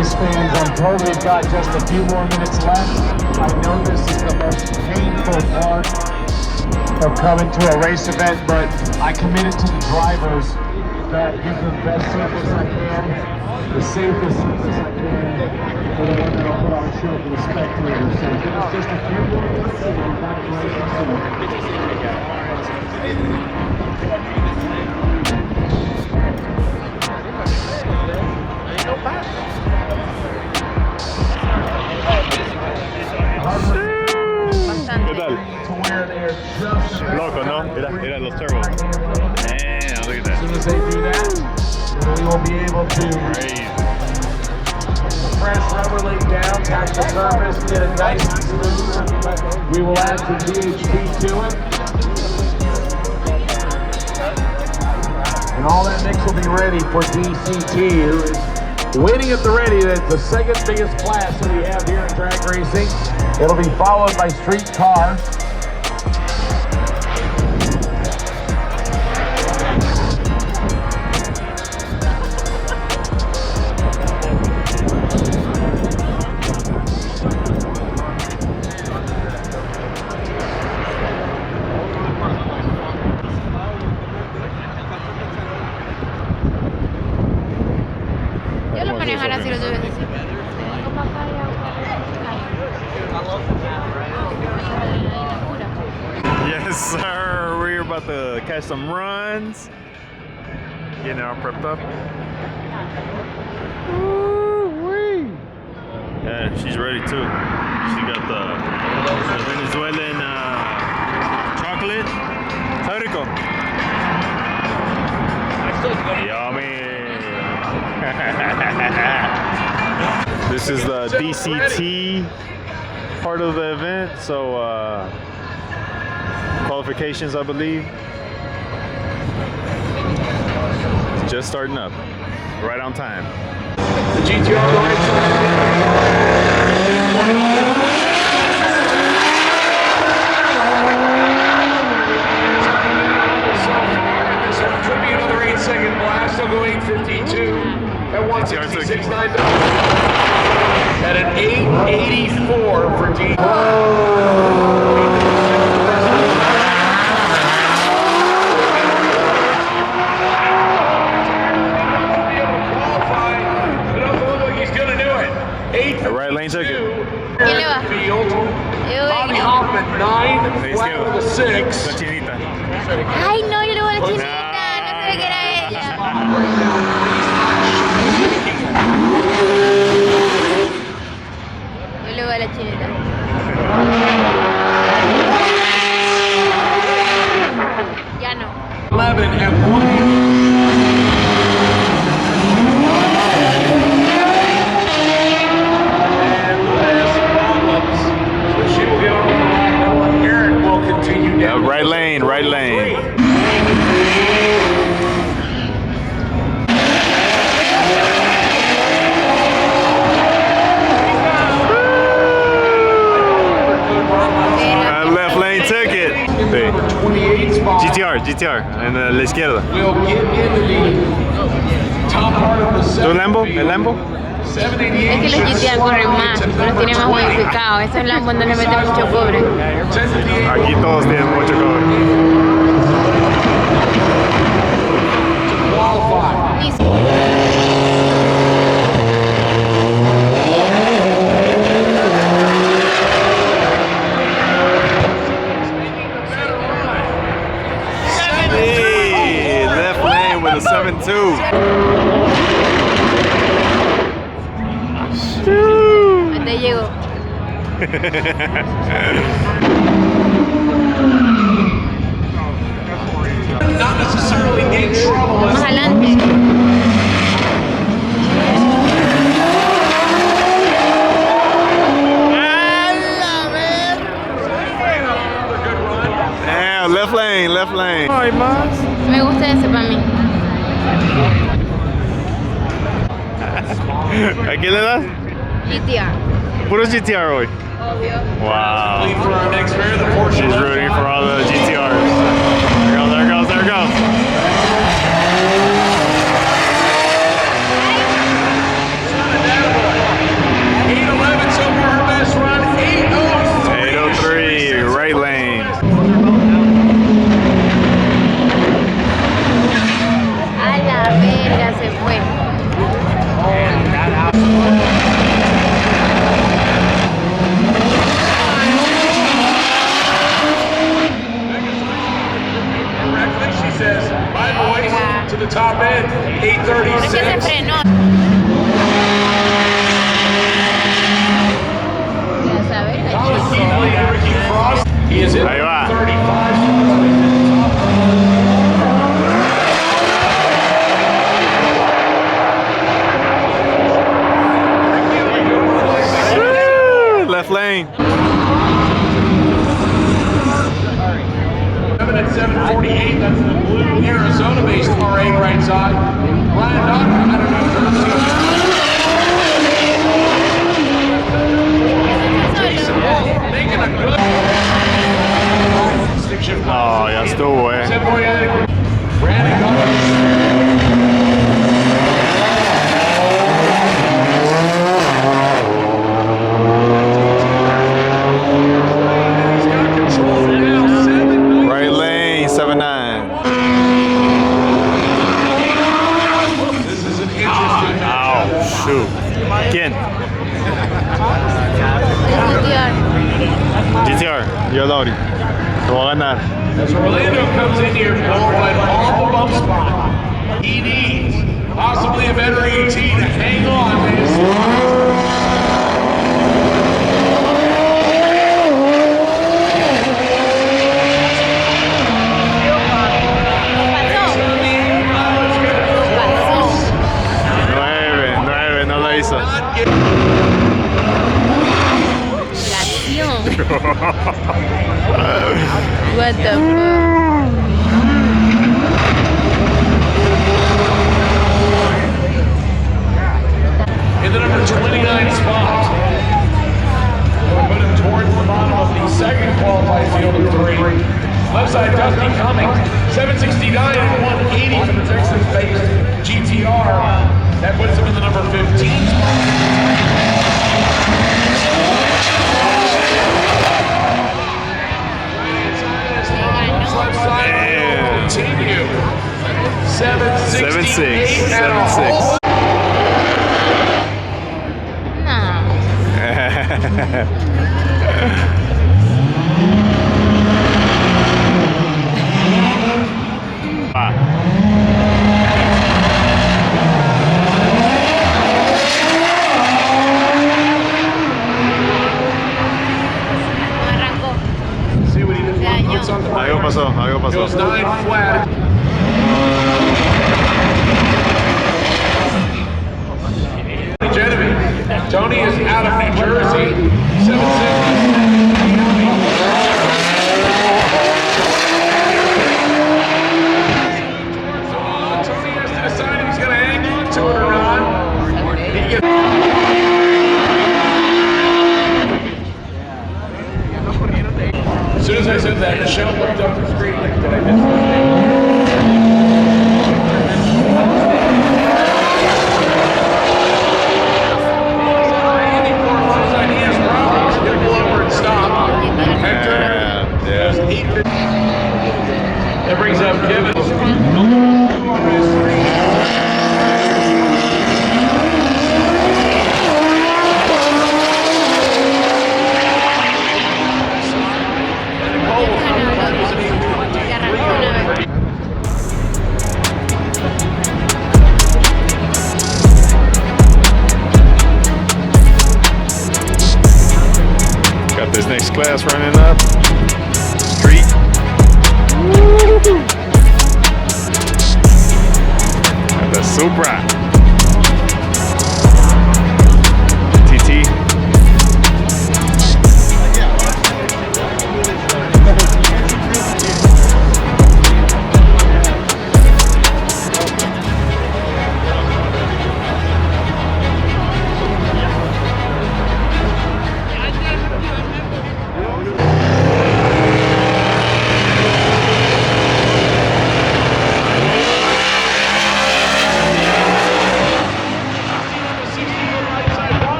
race fans, I'm told we've got just a few more minutes left. I know this is the most painful part of coming to a race event, but I committed to the drivers that give the best service I can, the safest service I can, for the one that'll put on a show for the spectators. So give us just a few more minutes and we'll be back racing soon. ¿Qué tal? Loco, ¿no? Mira los turbos. Damn, look at that. As soon as they do that, we will be able to press rubber leak down, tack the surface, get it nice and smooth. We will add some TX2 to it. And all that mix will be ready for DCT, who is waiting at the ready. That's the second biggest class that we have here in track racing. It'll be followed by street car. Yo lo manejara si lo tuviese así. Yes, sir. We're about to catch some runs. Getting all prepped up. Woo-wee. Yeah, she's ready too. She got the Venezuelan chocolate. Rico. Yummy. This is the DCT part of the event, so qualifications, I believe, just starting up, right on time. The GTR lights could be another 8-second blast. They'll go 8:52 at 166.9 at an 8:84 for D. Right lane ticket. Bobby Hoffman 9, flat with a 6. Ay, no, yo le voy a la chinita, no sabía que era ella. Yo le voy a la chinita. Ya no. 11 and 1. Right lane, right lane. Left lane ticket. Sí. GTR, en la izquierda. ¿Tu Lambo? ¿El Lambo? Es que los GTR corren más, los tienen más modificados. Esos Lambos no le meten mucho cobre. Aquí todos tienen mucho cobre. Hey, left lane with a 7.2. Te llegó. Not necessarily in trouble. Más adelante. Damn, left lane, left lane. Ay, más. Me gusta ese para mí. ¿A quién le das? GTR. Puro GTR hoy. Obvio. Wow. She's rooting for all the GTRs. There goes, there goes. left lane. At 748, that's the blue Arizona-based RA right side. Ryan Docker, I don't know if making a good stick shift. Oh, ya estuvo, Brandon Right lane, 7-9. This is an interesting matchup. Ow, shoot. ¿Quién? GTR, yo Lauri. Te voy a ganar. As Orlando comes in here qualified off the bump spot, he needs possibly a better ET to hang on to his What the fuck? in the number 29 spot. We'll put him towards the bottom of the second qualified field of 3. Left side, Dusty Cummings, 769 and 180 for the Texas-based GTR. That puts him in the number 15 spot. Left side, continue. 768 at all. 7-6. Nah. Arrancó. See what he did. Puts on the Algo pasó, algo Goes pasó. 9 flat. Genevieve. Tony is out of New Jersey. 7-6. Tony has to decide if he's going to hang on to it or not. He gets as soon as I said that, Michelle looked up the screen like, did I miss something? Andy Forrest's ideas probably should get a pull over and stop. Hector goes 8. That brings up Kevin. Got this next class running up. Street. Got the Supra. TT.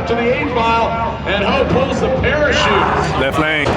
To the 8 mile, and Ho pulls the parachute. Left lane.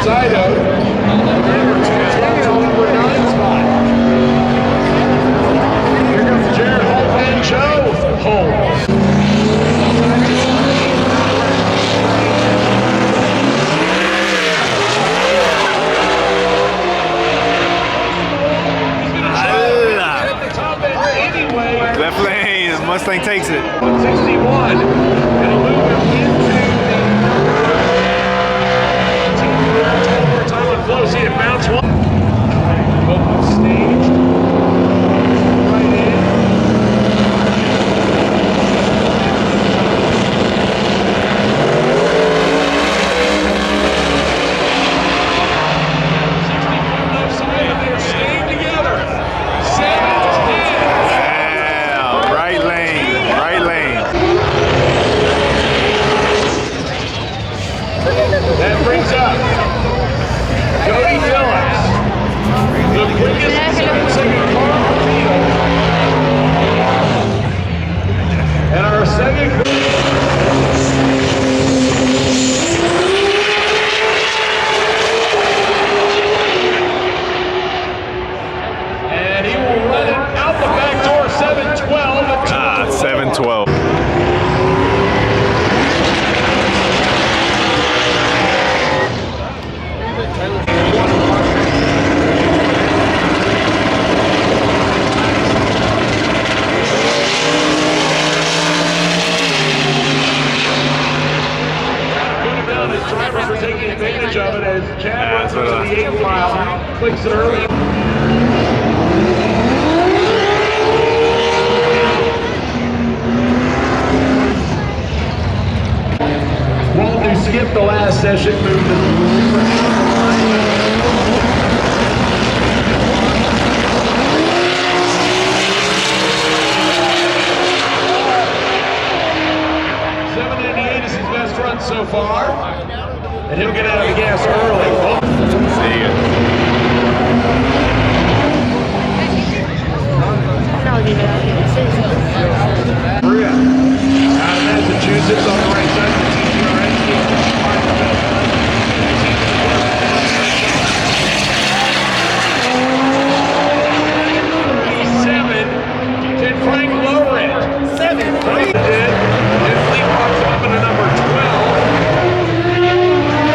Side out. Number 2 number 9 spot. Here comes Jared Holt and Joe Holt. one. It'll move him into the one more time on flow. See it bounce one. Open stage. Right in. That brings up Cody Phillips, the quickest 7-second car on the field. And our second. And he will run it out the back door, 7-12. 7-12. Drivers are taking advantage of it as Chad runs into the 8th mile, clicks it early. Walt, who skipped the last session, moved to run so far, and he'll get out of the gas early. Oh. See ya. Maria, out of Massachusetts on the right side of the TGRS. 7, can Frank lower it? 7, Frank did. And Fleet walks up into number 12.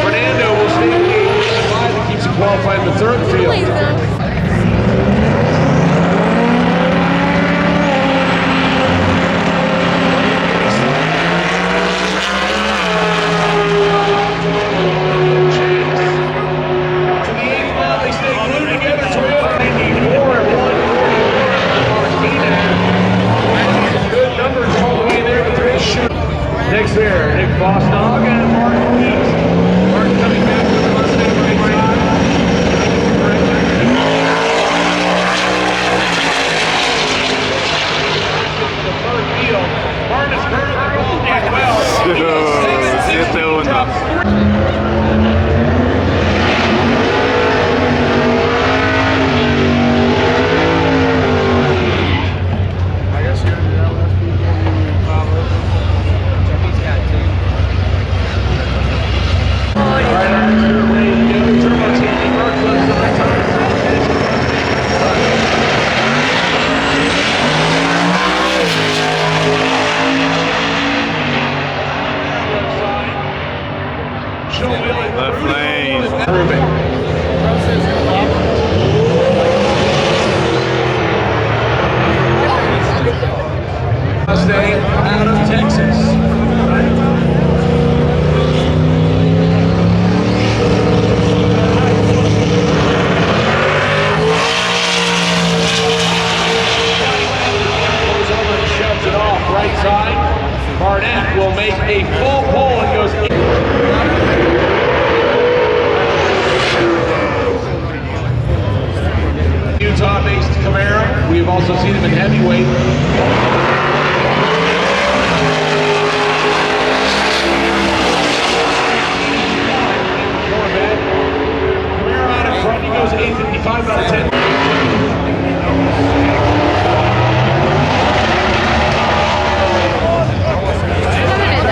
Fernando will stay in the 5 and keeps him qualified in the 3rd field. To the 8th mile, they stay glued together. Toyota 94 at 140. Good numbers all the way there, but they're just shooting. Next there, Nick Bosnog and Martin East. Martin coming back with the Mustang right side. The 3rd field. Martin is currently qualified well. Left lane. Mustang out of Texas. Goes over and shoves it off right side. Barnett will make a full pull and goes in. Utah-based Camaro. We've also seen him in heavyweight. Camaro out in front. He goes 855 out of 10.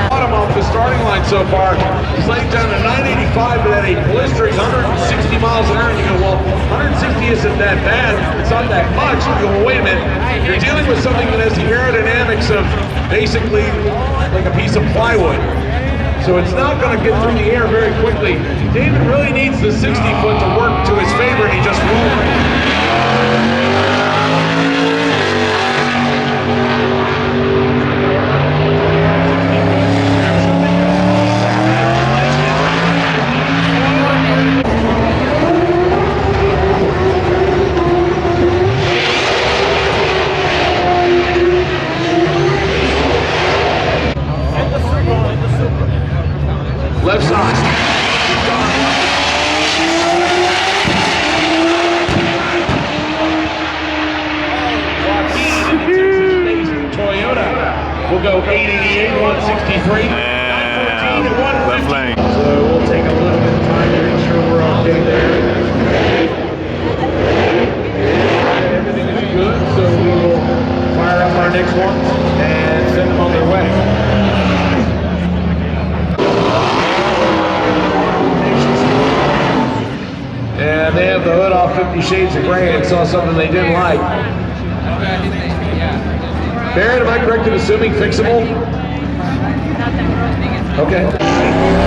Bottom off the starting line so far. He's laid down to 985, but at a blistering 160 miles an hour. And you go, well, 160 isn't that bad. It's not that much. You go, well, wait a minute. You're dealing with something that has the aerodynamics of basically like a piece of plywood. So it's not going to get through the air very quickly. David really needs the 60 foot to work to his favor, and he just won't. 168, 163, 914, and 150. Left lane. So we'll take a little bit of time to make sure we're okay there. Everything is good, so we will fire up our next ones and send them on their way. And they have the hood off 50 Shades of Grey and saw something they didn't like. Barrett, am I correct in assuming fixable? Okay.